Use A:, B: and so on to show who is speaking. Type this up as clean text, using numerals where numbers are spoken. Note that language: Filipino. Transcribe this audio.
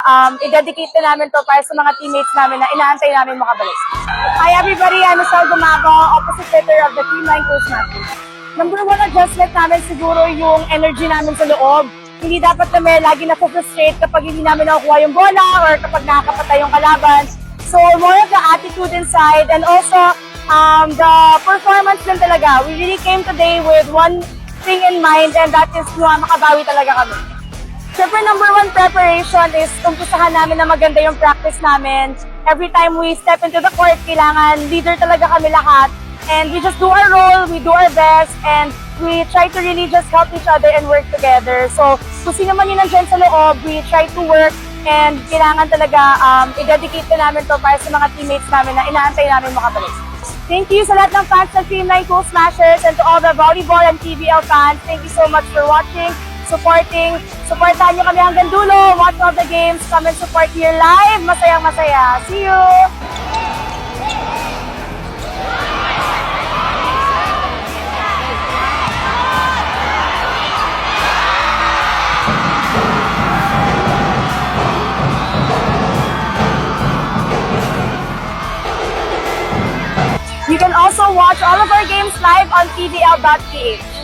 A: i-dedicate na namin to para sa mga teammates namin na inaantay namin makabalik. Hi everybody, I'm Michelle Gumago, opposite hitter of the Team 9 Toastmasters. Number one adjustment namin siguro yung energy namin sa loob. Hindi dapat kami lagi na-frustrate kapag hindi namin nakukuha yung bola or kapag nakakapatay yung kalaban. So more of the attitude inside and also the performance din talaga. We really came today with one thing in mind and that is makabawi talaga kami. Siyempre, number one preparation is umpisahan namin na maganda yung practice namin. Every time we step into the court, kailangan leader talaga kami lahat. And we just do our role, we do our best, and we try to really just help each other and work together. So, kung sino man yun nandyan sa loob, we try to work and kailangan talaga i-dedicate na namin to para sa mga teammates namin na inaantay namin makabalik. Thank you sa lahat ng fans ng Team 9 Toastmasters and to all the volleyball and PBL fans. Thank you so much for watching, supporting. Supportahan nyo kami hanggang dulo. Watch all the games. Come and support here live. Masayang masaya. See you! You can also watch all of our games live on tvl.ph.